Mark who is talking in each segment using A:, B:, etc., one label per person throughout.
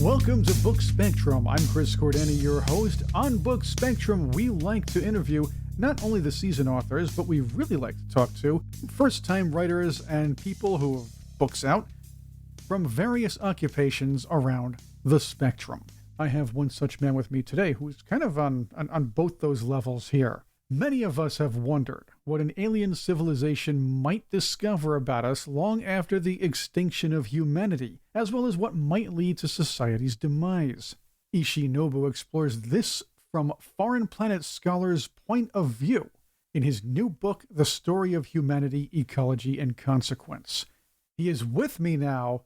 A: Welcome to Book Spectrum. I'm Chris Cordani, your host. On Book Spectrum, we like to interview not only the seasoned authors, but we really like to talk to first-time writers and people who have books out from various occupations around the spectrum. I have one such man with me today who's kind of on both those levels here. Many of us have wondered what an alien civilization might discover about us long after the extinction of humanity, as well as what might lead to society's demise. Ishi Nobu explores this from foreign planet scholars' point of view in his new book, The Story of Humanity, Ecology and Consequence. He is with me now.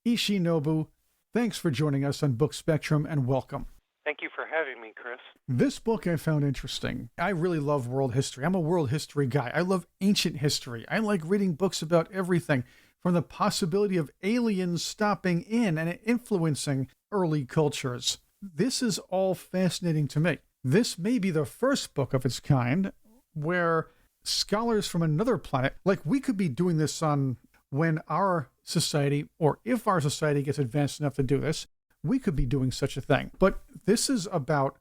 A: Ishi Nobu, thanks for joining us on Book Spectrum and welcome.
B: Thank you for having me, Chris.
A: This book I found interesting. I really love world history. I'm a world history guy. I love ancient history. I like reading books about everything from the possibility of aliens stopping in and influencing early cultures. This is all fascinating to me. This may be the first book of its kind where scholars from another planet, like we could be doing this on when our society, or if our society gets advanced enough to do this, we could be doing such a thing. But this is about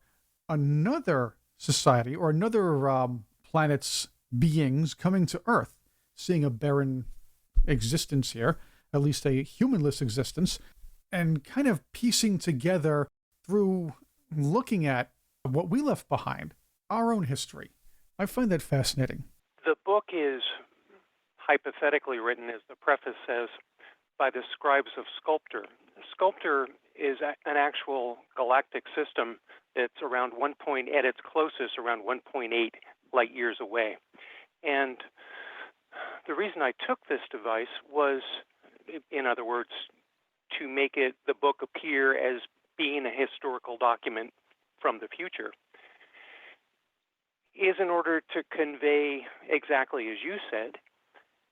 A: another society or another planet's beings coming to Earth, seeing a barren existence here, at least a humanless existence, and kind of piecing together through looking at what we left behind, our own history. I find that fascinating.
B: The book is hypothetically written, as the preface says, by the scribes of Sculptor. Sculptor is an actual galactic system that's around at its closest, around 1.8 light years away. And the reason I took this device was, in other words, to make the book appear as being a historical document from the future, is in order to convey exactly as you said,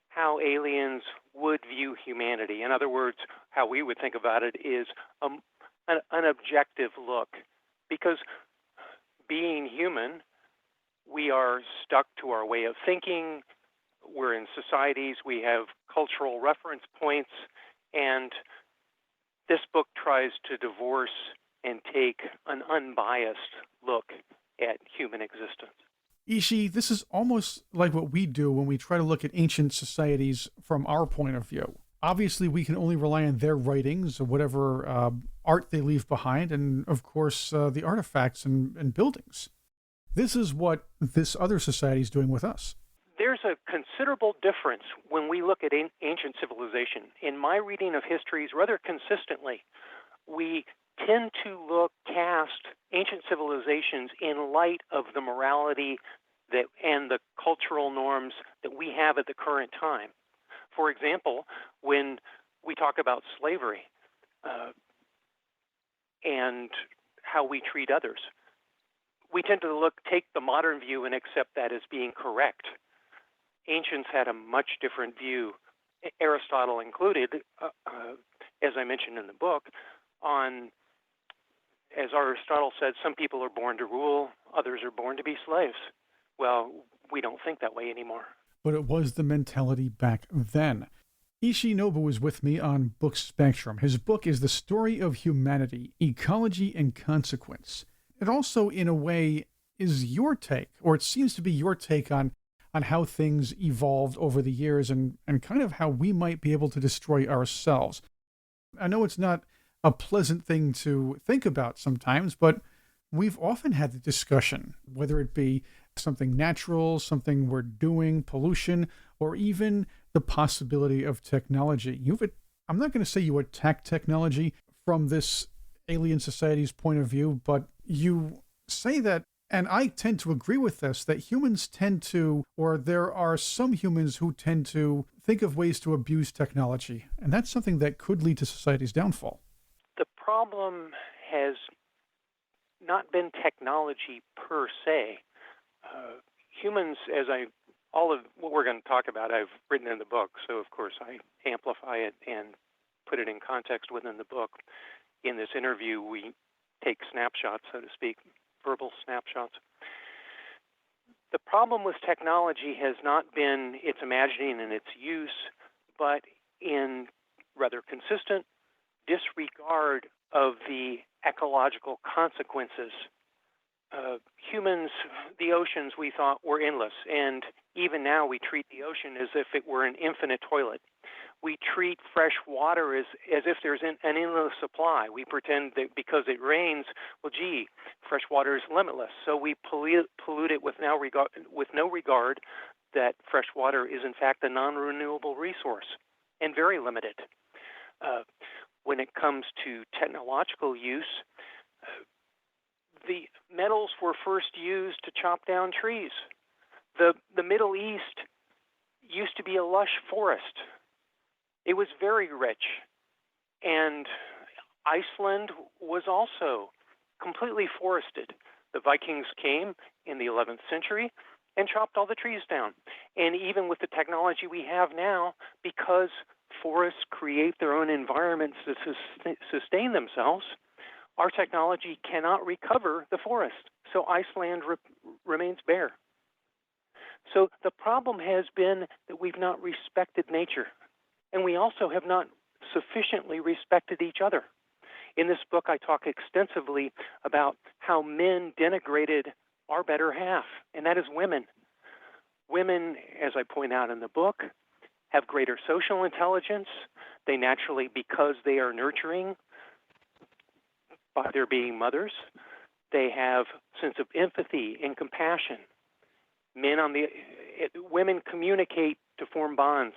B: how aliens would view humanity. In other words, how we would think about it is an objective look. Because being human, we are stuck to our way of thinking. We're in societies. We have cultural reference points. And this book tries to divorce and take an unbiased look at human existence.
A: Ishi, this is almost like what we do when we try to look at ancient societies from our point of view. Obviously, we can only rely on their writings or whatever art they leave behind, and of course, the artifacts and buildings. This is what this other society is doing with us.
B: There's a considerable difference when we look at ancient civilization. In my reading of histories, rather consistently, we tend to cast ancient civilizations in light of the morality and the cultural norms that we have at the current time. For example, when we talk about slavery and how we treat others, we tend to take the modern view and accept that as being correct. Ancients had a much different view, Aristotle included, as I mentioned in the book, on, as Aristotle said, some people are born to rule, others are born to be slaves. Well, we don't think that way anymore.
A: But it was the mentality back then. Ishi Nobu is with me on Book Spectrum. His book is The Story of Humanity, Ecology and Consequence. It also, in a way, is your take, or it seems to be your take on how things evolved over the years and kind of how we might be able to destroy ourselves. I know it's not a pleasant thing to think about sometimes, but we've often had the discussion, whether it be something natural, something we're doing, pollution, or even the possibility of technology. I'm not going to say you attack technology from this alien society's point of view, but you say that, and I tend to agree with this, that humans tend to, or there are some humans who tend to think of ways to abuse technology, and that's something that could lead to society's downfall.
B: The problem has not been technology per se. Humans, all of what we're going to talk about, I've written in the book, so of course I amplify it and put it in context within the book. In this interview, we take snapshots, so to speak, verbal snapshots. The problem with technology has not been its imagining and its use, but in rather consistent disregard of the ecological consequences. Humans, the oceans we thought were endless, and even now we treat the ocean as if it were an infinite toilet. We treat fresh water as if there's an endless supply. We pretend that because it rains, well, gee, fresh water is limitless. So we pollute it with no regard that fresh water is in fact a non-renewable resource and very limited. When it comes to technological use, the metals were first used to chop down trees. The Middle East used to be a lush forest. It was very rich. And Iceland was also completely forested. The Vikings came in the 11th century and chopped all the trees down. And even with the technology we have now, because forests create their own environments to sustain themselves, our technology cannot recover the forest. So Iceland remains bare. So the problem has been that we've not respected nature. And we also have not sufficiently respected each other. In this book, I talk extensively about how men denigrated our better half, and that is women. Women, as I point out in the book, have greater social intelligence. They naturally, because they are nurturing by their being mothers, they have a sense of empathy and compassion. Women communicate to form bonds.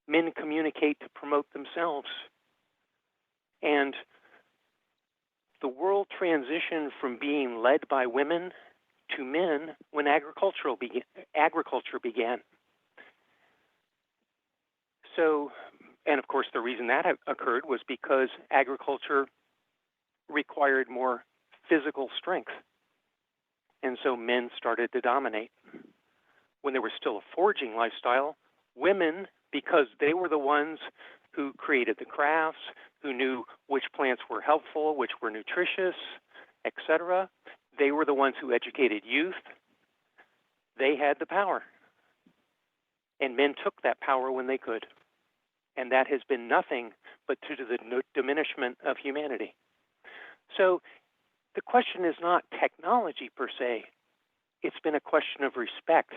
B: Men communicate to promote themselves. And the world transitioned from being led by women to men when agriculture began. So, and of course the reason that occurred was because agriculture required more physical strength. And so men started to dominate. When there was still a foraging lifestyle, women, because they were the ones who created the crafts, who knew which plants were helpful, which were nutritious, etc. They were the ones who educated youth. They had the power. And men took that power when they could. And that has been nothing but due to the diminishment of humanity. So the question is not technology per se. It's been a question of respect.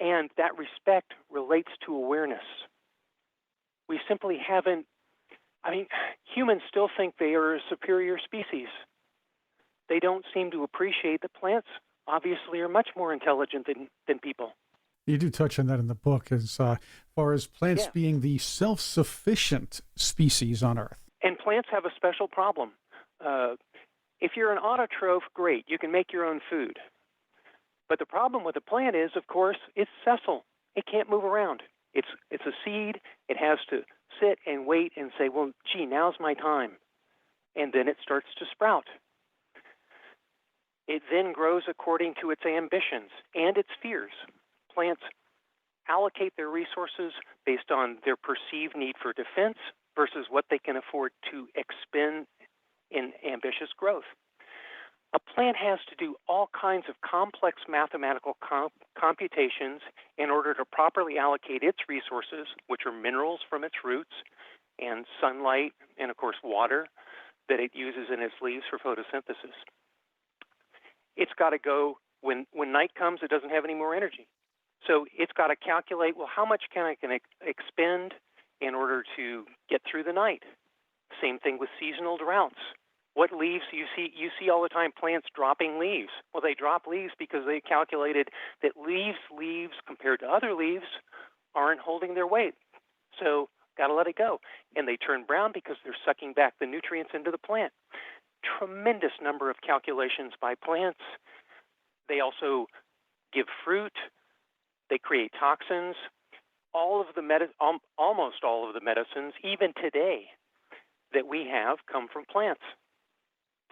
B: And that respect relates to awareness. We simply haven't, humans still think they are a superior species. They don't seem to appreciate that plants obviously are much more intelligent than people.
A: You do touch on that in the book as far as plants being the self-sufficient species on Earth.
B: And plants have a special problem. If you're an autotroph, great, you can make your own food. But the problem with a plant is, of course, it's sessile. It can't move around. It's a seed. It has to sit and wait and say, well, gee, now's my time. And then it starts to sprout. It then grows according to its ambitions and its fears. Plants allocate their resources based on their perceived need for defense versus what they can afford to expend in ambitious growth. A plant has to do all kinds of complex mathematical computations in order to properly allocate its resources, which are minerals from its roots and sunlight and, of course, water that it uses in its leaves for photosynthesis. It's got to go, when night comes, it doesn't have any more energy. So it's got to calculate, well, how much can I expend in order to get through the night? Same thing with seasonal droughts. What leaves you see all the time plants dropping leaves. Well, they drop leaves because they calculated that leaves compared to other leaves aren't holding their weight. So got to let it go. And they turn brown because they're sucking back the nutrients into the plant. Tremendous number of calculations by plants. They also give fruit. They create toxins. Almost all of the medicines, even today, that we have come from plants.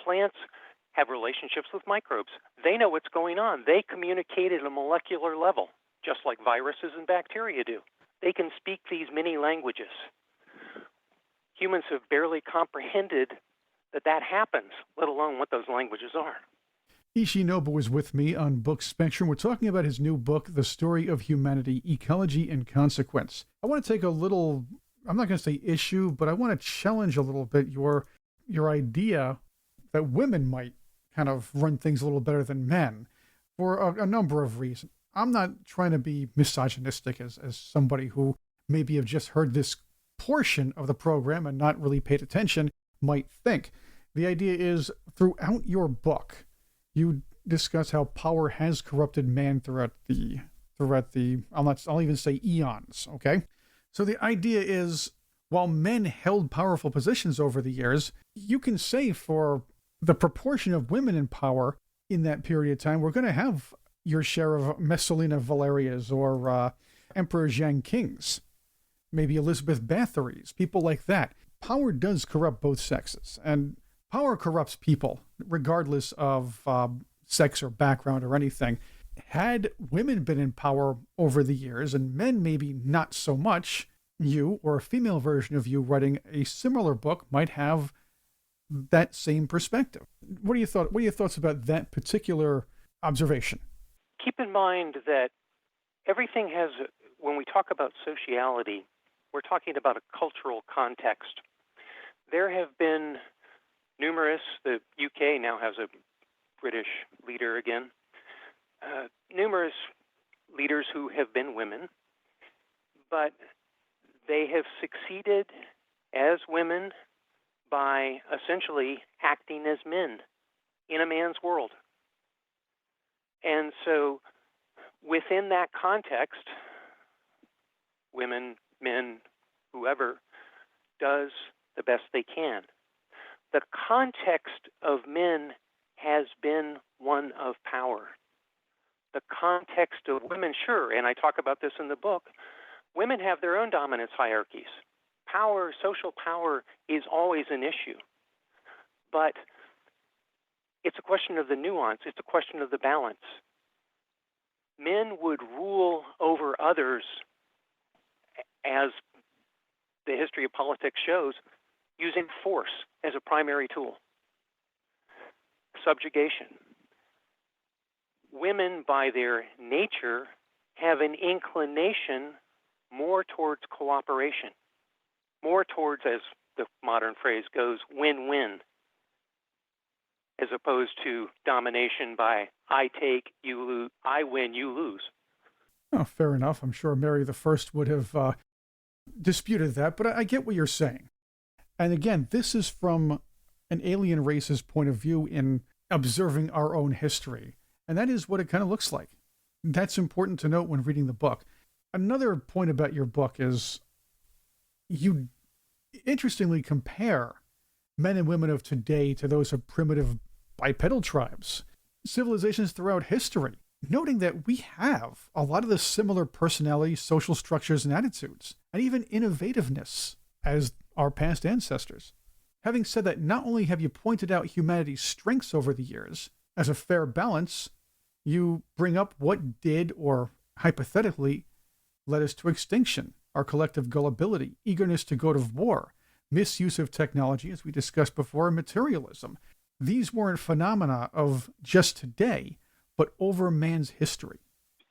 B: Plants have relationships with microbes. They know what's going on. They communicate at a molecular level, just like viruses and bacteria do. They can speak these many languages. Humans have barely comprehended that happens, let alone what those languages are.
A: Ishi Nobu is with me on Book Spectrum. We're talking about his new book, The Story of Humanity, Ecology and Consequence. I want to take a little, I'm not going to say issue, but I want to challenge a little bit your your idea that women might kind of run things a little better than men for a number of reasons. I'm not trying to be misogynistic as somebody who maybe have just heard this portion of the program and not really paid attention might think. The idea is throughout your book, you discuss how power has corrupted man throughout the I'll even say eons, okay? So the idea is while men held powerful positions over the years, you can say for the proportion of women in power in that period of time, we're going to have your share of Messalina Valerias or Emperor Zhang Kings, maybe Elizabeth Bathory's, people like that. Power does corrupt both sexes, and power corrupts people, regardless of sex or background or anything. Had women been in power over the years, and men maybe not so much, you or a female version of you writing a similar book might have that same perspective. What are your thoughts about that particular observation?
B: Keep in mind that everything has, when we talk about sociality, we're talking about a cultural context. There have been numerous, the UK now has a British leader again, numerous leaders who have been women, but they have succeeded as women by essentially acting as men in a man's world. And so within that context, women, men, whoever, does the best they can. The context of men has been one of power. The context of women, sure, and I talk about this in the book, women have their own dominance hierarchies. Power, social power, is always an issue. But it's a question of the nuance. It's a question of the balance. Men would rule over others, as the history of politics shows, using force as a primary tool. Subjugation. Women, by their nature, have an inclination more towards cooperation, more towards, as the modern phrase goes, win-win, as opposed to domination by I take, you lose, I win, you lose.
A: Oh, fair enough. I'm sure Mary the First would have disputed that, but I get what you're saying. And again, this is from an alien race's point of view in observing our own history. And that is what it kind of looks like. That's important to note when reading the book. Another point about your book is you interestingly compare men and women of today to those of primitive bipedal tribes, civilizations throughout history, noting that we have a lot of the similar personalities, social structures, and attitudes, and even innovativeness as our past ancestors. Having said that, not only have you pointed out humanity's strengths over the years as a fair balance, you bring up what did, or hypothetically, led us to extinction, our collective gullibility, eagerness to go to war, misuse of technology, as we discussed before, and materialism. These weren't phenomena of just today, but over man's history.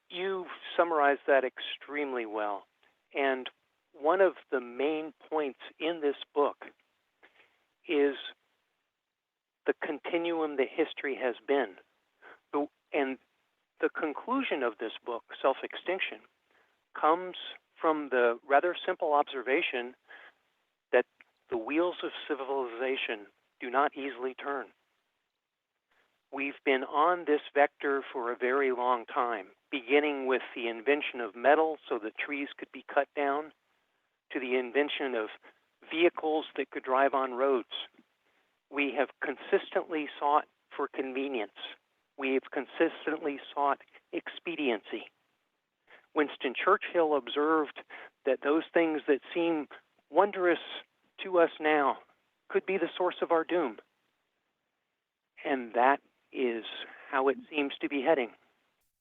B: You summarized that extremely well. And one of the main points in this book is the continuum that history has been. And the conclusion of this book, Self-Extinction, comes from the rather simple observation that the wheels of civilization do not easily turn. We've been on this vector for a very long time, beginning with the invention of metal so that trees could be cut down, to the invention of vehicles that could drive on roads. We have consistently sought for convenience. We have consistently sought expediency. Winston Churchill observed that those things that seem wondrous to us now could be the source of our doom. And that is how it seems to be heading.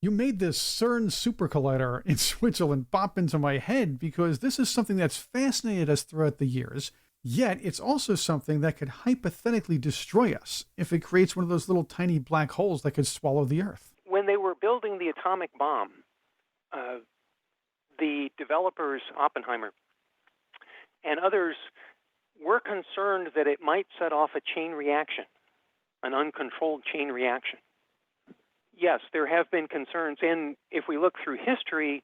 A: You made this CERN super collider in Switzerland pop into my head because this is something that's fascinated us throughout the years, yet it's also something that could hypothetically destroy us if it creates one of those little tiny black holes that could swallow the Earth.
B: When they were building the atomic bomb, the developers, Oppenheimer, and others we're concerned that it might set off a chain reaction, an uncontrolled chain reaction. Yes, there have been concerns, and if we look through history,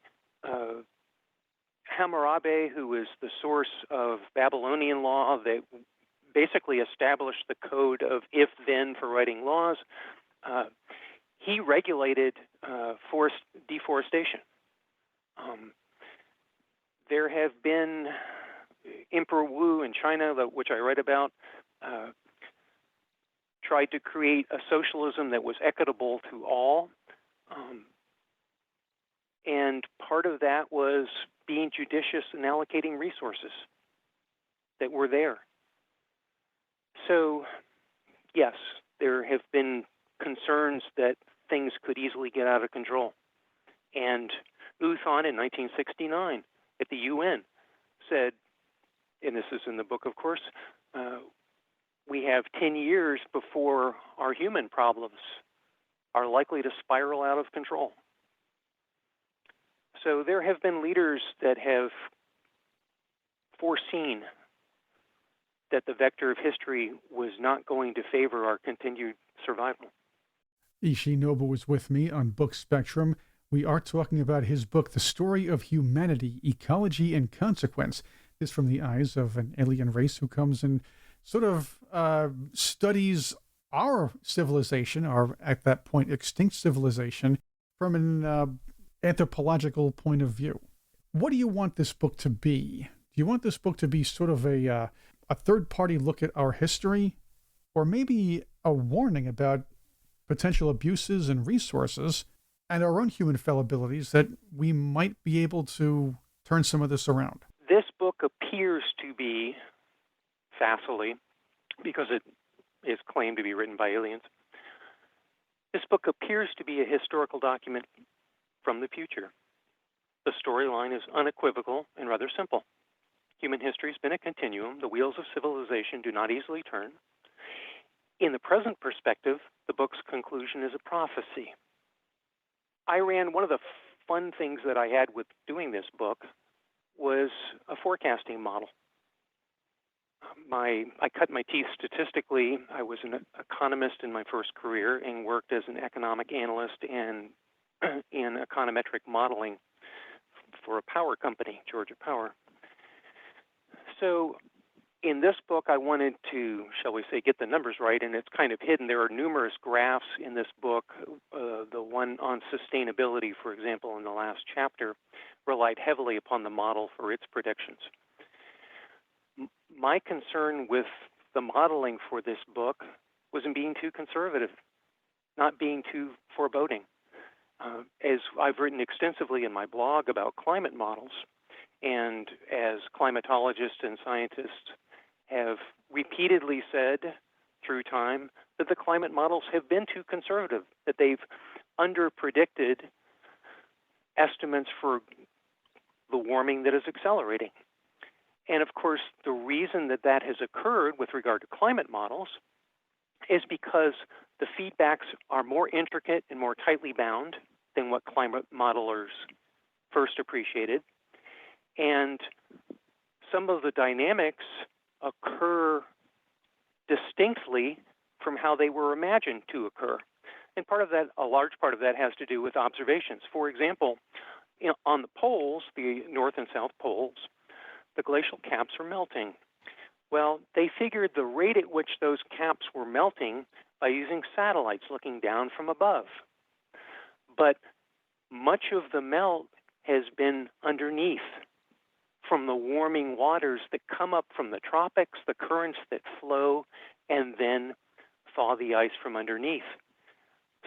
B: Hammurabi, who is the source of Babylonian law that basically established the code of if-then for writing laws, he regulated forest deforestation. There have been Emperor Wu in China, which I write about, tried to create a socialism that was equitable to all. And part of that was being judicious in allocating resources that were there. So, yes, there have been concerns that things could easily get out of control. And U10 in 1969 at the UN said, and this is in the book, of course, we have 10 years before our human problems are likely to spiral out of control. So there have been leaders that have foreseen that the vector of history was not going to favor our continued survival.
A: Ishi Nobu is with me on Book Spectrum. We are talking about his book, The Story of Humanity, Ecology and Consequence. This from the eyes of an alien race who comes and sort of studies our civilization, our, at that point, extinct civilization, from an anthropological point of view. What do you want this book to be? Do you want this book to be sort of a third-party look at our history, or maybe a warning about potential abuses and resources and our own human fallibilities that we might be able to turn some of this around?
B: This book appears to be, facilely, because it is claimed to be written by aliens, this book appears to be a historical document from the future. The storyline is unequivocal and rather simple. Human history has been a continuum. The wheels of civilization do not easily turn. In the present perspective, the book's conclusion is a prophecy. One of the fun things that I had with doing this book was a forecasting model. I cut my teeth statistically. I was an economist in my first career and worked as an economic analyst and in econometric modeling for a power company, Georgia Power. So in this book, I wanted to, shall we say, get the numbers right, and it's kind of hidden. There are numerous graphs in this book. The one on sustainability, for example, in the last chapter, relied heavily upon the model for its predictions. My concern with the modeling for this book was in being too conservative, not being too foreboding. As I've written extensively in my blog about climate models, and as climatologists and scientists have repeatedly said through time, that the climate models have been too conservative, that they've underpredicted estimates for the warming that is accelerating. And of course, the reason that that has occurred with regard to climate models is because the feedbacks are more intricate and more tightly bound than what climate modelers first appreciated. And some of the dynamics occur distinctly from how they were imagined to occur. And part of that, a large part of that, has to do with observations. For example, on the poles, the North and South poles, the glacial caps are melting. Well, they figured the rate at which those caps were melting by using satellites looking down from above. But much of the melt has been underneath, from the warming waters that come up from the tropics, the currents that flow, and then thaw the ice from underneath.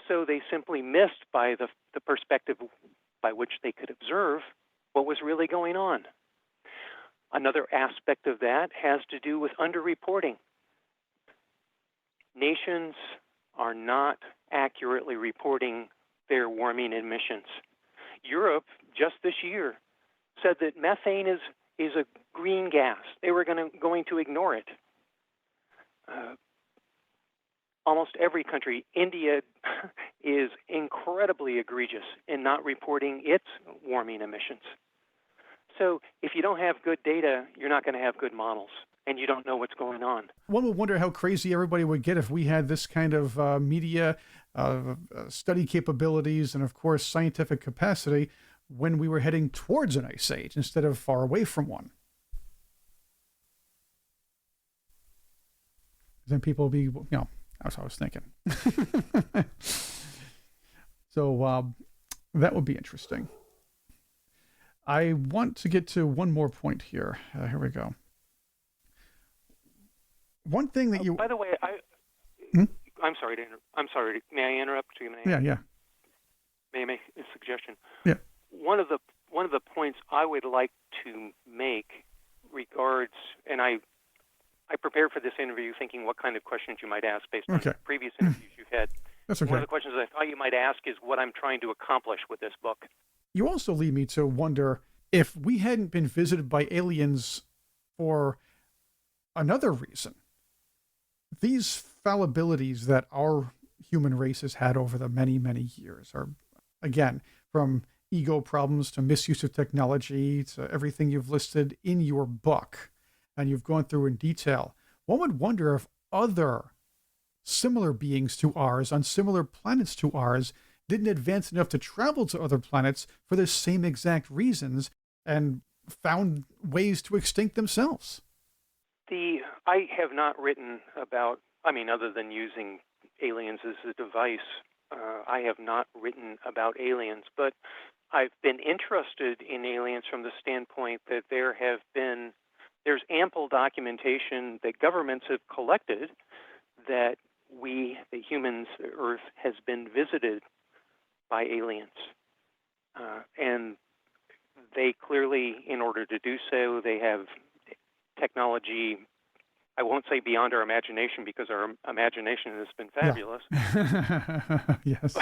B: So they simply missed by the perspective by which they could observe what was really going on. Another aspect of that has to do with underreporting. Nations are not accurately reporting their warming emissions. Europe, just this year, said that methane is a green gas. They were going to ignore it. Almost every country, India is incredibly egregious in not reporting its warming emissions. So if you don't have good data, you're not going to have good models. and you don't know what's going on.
A: One would wonder how crazy everybody would get if we had this kind of media study capabilities and, of course, scientific capacity when we were heading towards an ice age instead of far away from one. Then people will be, that's what I was thinking. So that would be interesting. I want to get to one more point here. Here we go. One thing that
B: By the way, I'm sorry to I'm sorry. May I interrupt you?
A: Yeah.
B: May I make a suggestion?
A: Yeah.
B: One of the points I would like to make regards, and I prepared for this interview thinking what kind of questions you might ask based on previous interviews you've had.
A: That's okay.
B: One of the questions I thought you might ask is what I'm trying to accomplish with this book.
A: You also lead me to wonder if we hadn't been visited by aliens for another reason. These fallibilities that our human race has had over the many, many years are, again, from ego problems to misuse of technology to everything you've listed in your book and you've gone through in detail. One would wonder if other similar beings to ours on similar planets to ours didn't advance enough to travel to other planets for the same exact reasons and found ways to extinct themselves.
B: I have not written about, other than using aliens as a device, I have not written about aliens, but I've been interested in aliens from the standpoint that there's ample documentation that governments have collected that we, the humans, the Earth, has been visited by aliens. And they clearly, in order to do so, they have technology, I won't say beyond our imagination because our imagination has been fabulous.
A: Yeah. Yes.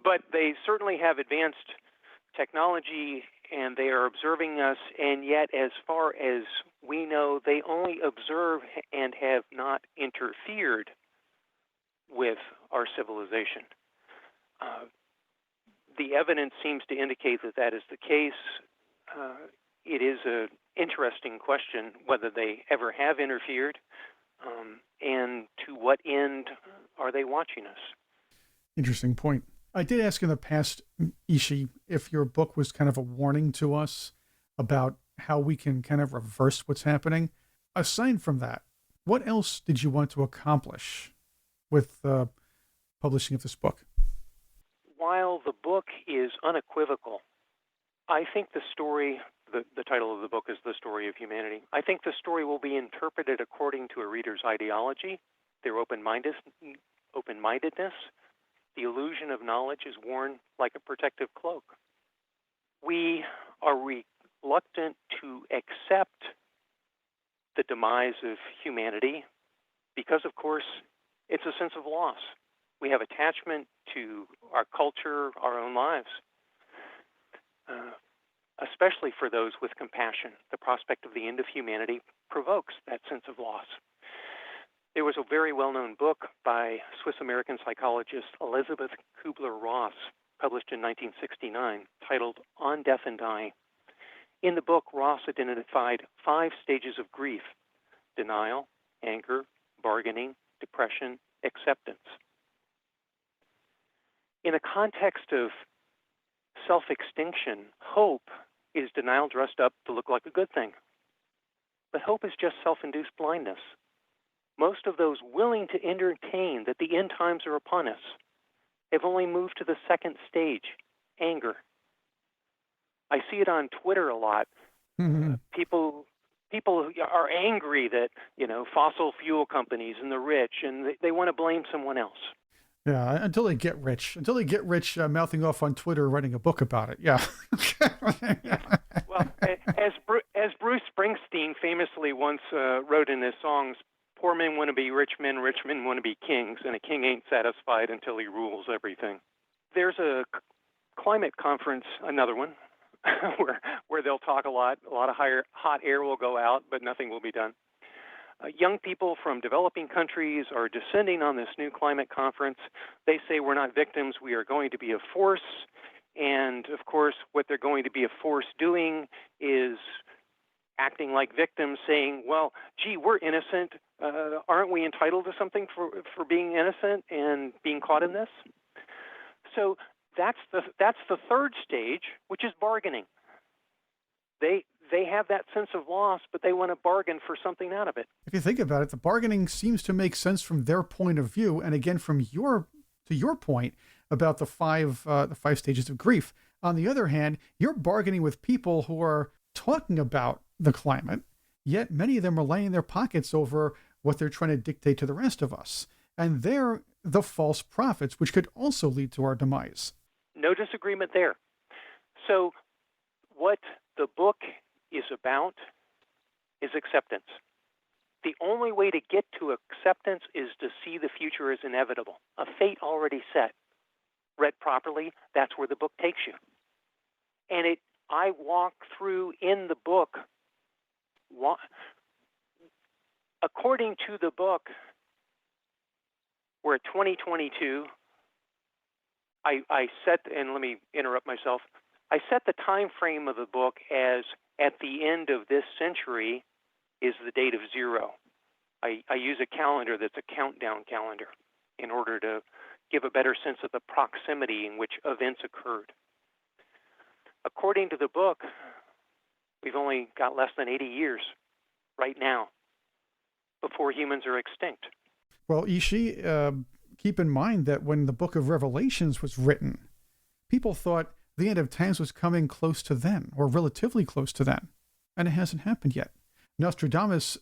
B: But they certainly have advanced technology and they are observing us, and yet as far as we know, they only observe and have not interfered with our civilization. The evidence seems to indicate that that is the case. It is an interesting question whether they ever have interfered, and to what end are they watching us?
A: Interesting point. I did ask in the past, Ishi, if your book was kind of a warning to us about how we can kind of reverse what's happening. Aside from that, what else did you want to accomplish with publishing of this book?
B: While the book is unequivocal, I think the story, the title of the book is The Story of Humanity. I think the story will be interpreted according to a reader's ideology, their open-mindedness. The illusion of knowledge is worn like a protective cloak. We are reluctant to accept the demise of humanity because, of course, it's a sense of loss. We have attachment to our culture, our own lives, especially for those with compassion. The prospect of the end of humanity provokes that sense of loss. There was a very well-known book by Swiss-American psychologist Elizabeth Kubler-Ross, published in 1969, titled On Death and Dying. In the book, Ross identified 5 stages of grief: denial, anger, bargaining, depression, acceptance. In a context of self-extinction, hope is denial dressed up to look like a good thing. But hope is just self-induced blindness. Most of those willing to entertain that the end times are upon us have only moved to the second stage, anger. I see it on Twitter a lot.
A: Mm-hmm.
B: People are angry that, fossil fuel companies and the rich, and they want to blame someone else.
A: Yeah, until they get rich. Mouthing off on Twitter, writing a book about it. Yeah.
B: Well, as Bruce Springsteen famously once wrote in his songs, poor men want to be rich men want to be kings, and a king ain't satisfied until he rules everything. There's a climate conference, another one, where they'll talk a lot of hot air will go out, but nothing will be done. Young people from developing countries are descending on this new climate conference. They say we're not victims, we are going to be a force. And, of course, what they're going to be a force doing is acting like victims, saying, well, gee, we're innocent. Aren't we entitled to something for being innocent and being caught in this? So that's the third stage, which is bargaining. They have that sense of loss, but they want to bargain for something out of it.
A: If you think about it, the bargaining seems to make sense from their point of view. And again, from your point about the five stages of grief. On the other hand, you're bargaining with people who are talking about the climate, yet many of them are laying their pockets over what they're trying to dictate to the rest of us. And they're the false prophets, which could also lead to our demise.
B: No disagreement there. So what the book is about is acceptance. The only way to get to acceptance is to see the future as inevitable, a fate already set. Read properly, that's where the book takes you. And I walk through in the book, according to the book, we're at 2022. I set, and let me interrupt myself, I set the time frame of the book as at the end of this century is the date of zero. I use a calendar that's a countdown calendar in order to give a better sense of the proximity in which events occurred. According to the book, we've only got less than 80 years right now before humans are extinct.
A: Well, Ishi, keep in mind that when the book of Revelations was written, people thought the end of times was coming close to then, or relatively close to then, and it hasn't happened yet. Nostradamus,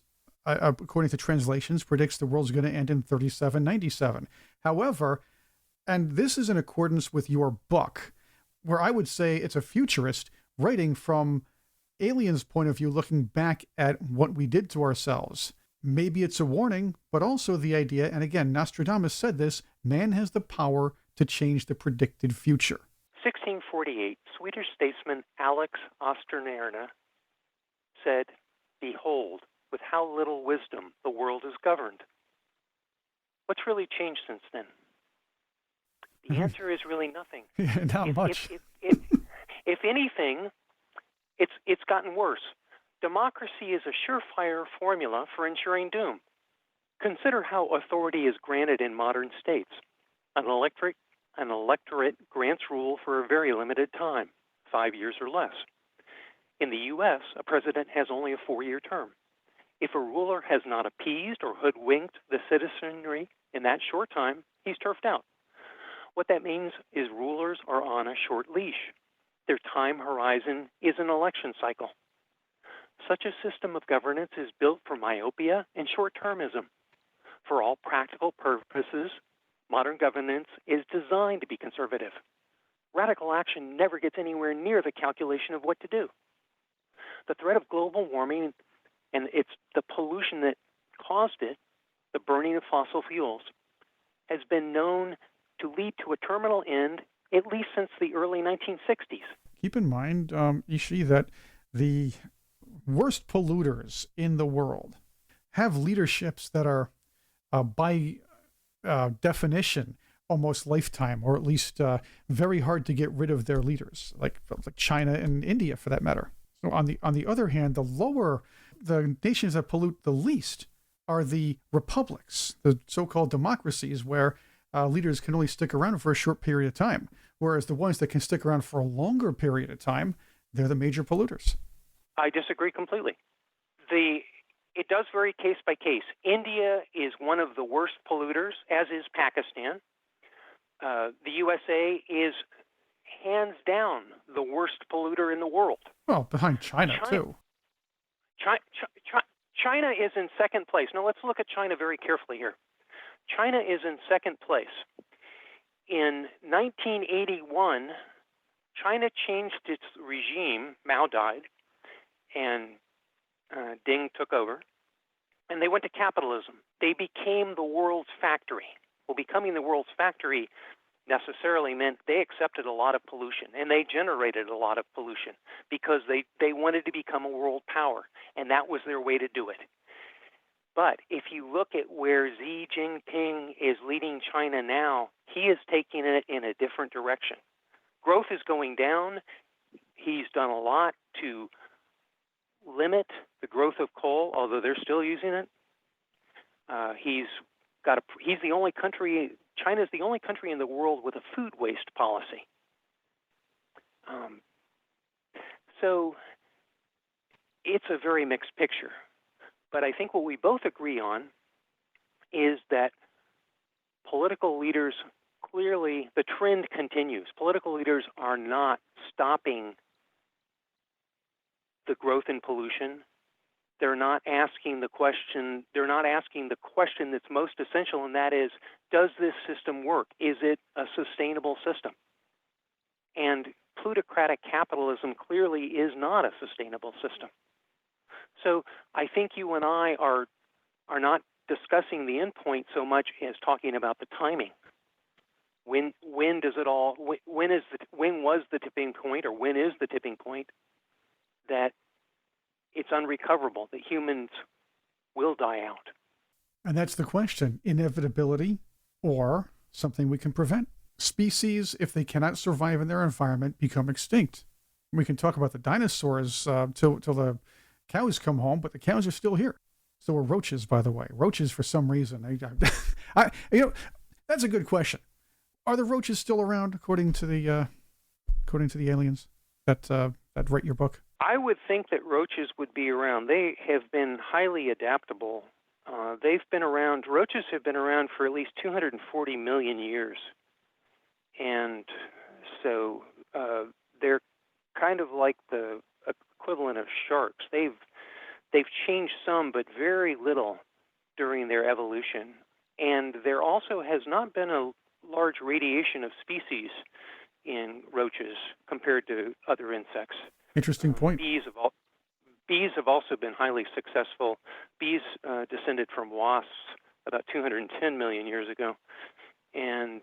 A: according to translations, predicts the world's going to end in 3797. However, and this is in accordance with your book, where I would say it's a futurist writing from aliens' point of view, looking back at what we did to ourselves. Maybe it's a warning, but also the idea, and again, Nostradamus said this, man has the power to change the predicted future.
B: 1648, Swedish statesman Alex Osternerna said, "Behold, with how little wisdom the world is governed." What's really changed since then? The answer is really nothing.
A: Not much.
B: If anything, it's gotten worse. Democracy is a surefire formula for ensuring doom. Consider how authority is granted in modern states. An electorate grants rule for a very limited time, 5 years or less. In the U.S., a president has only a 4-year term. If a ruler has not appeased or hoodwinked the citizenry in that short time, he's turfed out. What that means is rulers are on a short leash. Their time horizon is an election cycle. Such a system of governance is built for myopia and short-termism. For all practical purposes, modern governance is designed to be conservative. Radical action never gets anywhere near the calculation of what to do. The threat of global warming and it's the pollution that caused it, the burning of fossil fuels, has been known to lead to a terminal end at least since the early 1960s.
A: Keep in mind, Ishi, that the worst polluters in the world have leaderships that are, by definition, almost lifetime, or at least very hard to get rid of their leaders, like China and India, for that matter. So on the other hand, the nations that pollute the least are the republics, the so-called democracies, where leaders can only stick around for a short period of time, whereas the ones that can stick around for a longer period of time, they're the major polluters.
B: I disagree completely. It does vary case by case. India is one of the worst polluters, as is Pakistan. The USA is hands down the worst polluter in the world.
A: Well, behind China too.
B: China is in second place. Now let's look at China very carefully here. China is in second place. In 1981, China changed its regime. Mao died, and Deng took over, and they went to capitalism. They became the world's factory. Well, becoming the world's factory necessarily meant they accepted a lot of pollution, and they generated a lot of pollution because they wanted to become a world power, and that was their way to do it. But if you look at where Xi Jinping is leading China now, he is taking it in a different direction. Growth is going down. He's done a lot to limit the growth of coal, although they're still using it. He's the only country. China's the only country in the world with a food waste policy. So it's a very mixed picture. But I think what we both agree on is that political leaders, clearly the trend continues. Political leaders are not stopping the growth in pollution. They're not asking the question that's most essential, and that is, does this system work? Is it a sustainable system? And plutocratic capitalism clearly is not a sustainable system. So I think you and I are not discussing the end point so much as talking about the timing. When was the tipping point, or when is the tipping point that it's unrecoverable, that humans will die out?
A: And that's the question: inevitability or something we can prevent. Species, if they cannot survive in their environment, become extinct. We can talk about the dinosaurs till the cows come home, but the cows are still here. So are roaches, by the way. Roaches, for some reason, that's a good question. Are the roaches still around, according to the aliens that write your book?
B: I would think that roaches would be around. They have been highly adaptable. Roaches have been around for at least 240 million years. And so they're kind of like the equivalent of sharks. They've changed some, but very little during their evolution. And there also has not been a large radiation of species in roaches compared to other insects.
A: Interesting point.
B: Bees have also been highly successful. Bees descended from wasps about 210 million years ago, and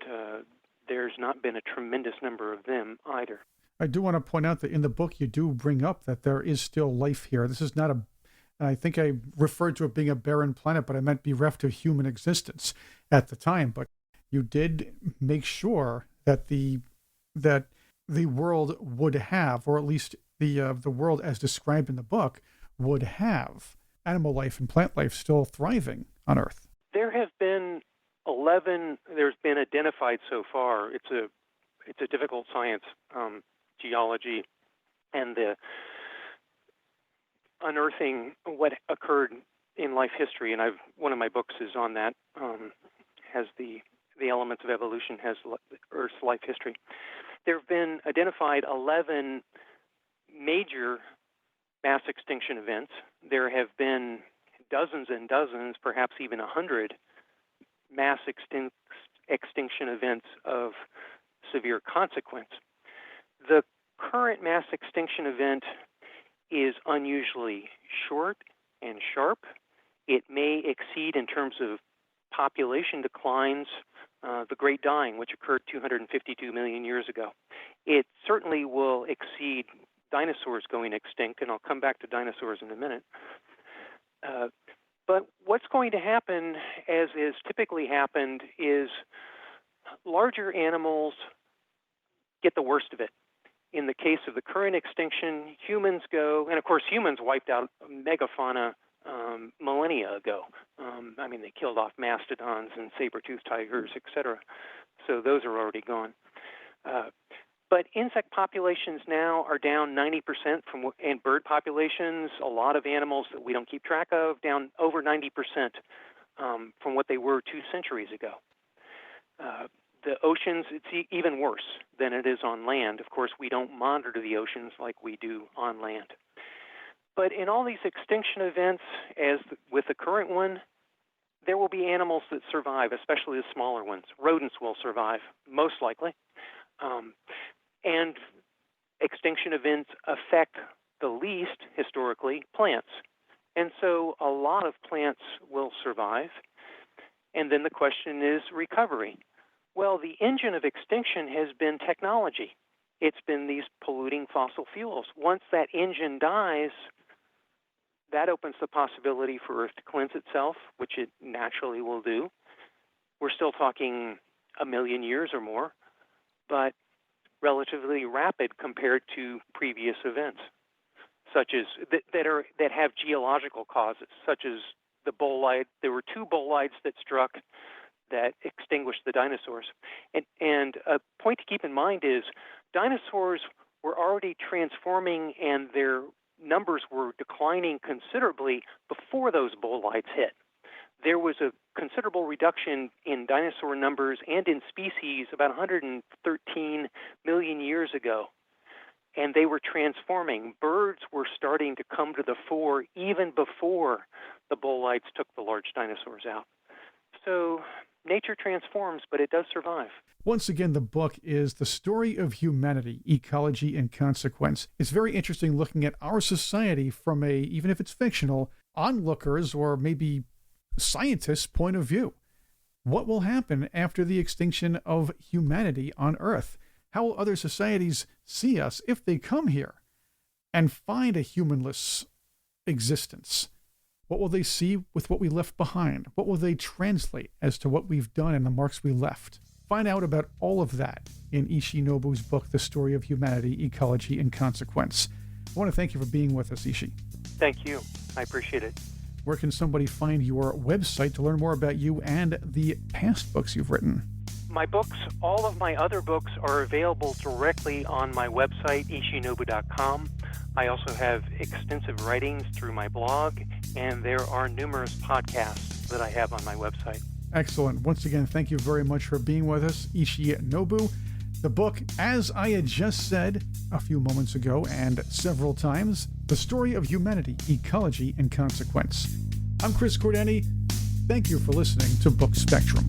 B: there's not been a tremendous number of them either.
A: I do want to point out that in the book you do bring up that there is still life here. This is not I think I referred to it being a barren planet, but I meant bereft of human existence at the time. But you did make sure that the world would have, or at least the world as described in the book, would have animal life and plant life still thriving on Earth.
B: There have been 11. There's been identified so far. It's a difficult science, geology, and the unearthing what occurred in life history. And one of my books is on that. Has the elements of evolution, has Earth's life history. There have been identified 11 major mass extinction events. There have been dozens and dozens, perhaps even 100 mass extinction events of severe consequence. The current mass extinction event is unusually short and sharp. It may exceed, in terms of population declines, the Great Dying, which occurred 252 million years ago. It certainly will exceed dinosaurs going extinct, and I'll come back to dinosaurs in a minute. But what's going to happen, as is typically happened, is larger animals get the worst of it. In the case of the current extinction, humans go, and of course humans wiped out megafauna millennia ago. They killed off mastodons and saber-toothed tigers, etc. So those are already gone. But insect populations now are down 90% and bird populations, a lot of animals that we don't keep track of, down over 90% from what they were 2 centuries ago. The oceans, it's even worse than it is on land. Of course, we don't monitor the oceans like we do on land. But in all these extinction events, as with the current one, there will be animals that survive, especially the smaller ones. Rodents will survive, most likely. And extinction events affect the least, historically, plants. And so a lot of plants will survive. And then the question is recovery. Well, the engine of extinction has been technology. It's been these polluting fossil fuels. Once that engine dies, that opens the possibility for Earth to cleanse itself, which it naturally will do. We're still talking 1 million years or more, but relatively rapid compared to previous events. such as that have geological causes, such as the bolide. There were two bolides that struck that extinguished the dinosaurs. And a point to keep in mind is dinosaurs were already transforming and their numbers were declining considerably before those bolides hit. There was a considerable reduction in dinosaur numbers and in species about 113 million years ago. And they were transforming. Birds were starting to come to the fore even before the bolides took the large dinosaurs out. So nature transforms, but it does survive.
A: Once again, the book is The Story of Humanity, Ecology and Consequence. It's very interesting looking at our society from a, even if it's fictional, onlookers or maybe scientists' point of view. What will happen after the extinction of humanity on Earth? How will other societies see us if they come here and find a humanless existence? What will they see with what we left behind? What will they translate as to what we've done and the marks we left? Find out about all of that in Ishi Nobu's book, The Story of Humanity, Ecology and Consequence. I want to thank you for being with us, Ishi.
B: Thank you. I appreciate it.
A: Where can somebody find your website to learn more about you and the past books you've written?
B: My books, all of my other books, are available directly on my website, ishinobu.com. I also have extensive writings through my blog, and there are numerous podcasts that I have on my website.
A: Excellent. Once again, thank you very much for being with us, Ishi Nobu. The book, as I had just said a few moments ago and several times, The Story of Humanity, Ecology and Consequence. I'm Chris Cordani. Thank you for listening to Book Spectrum.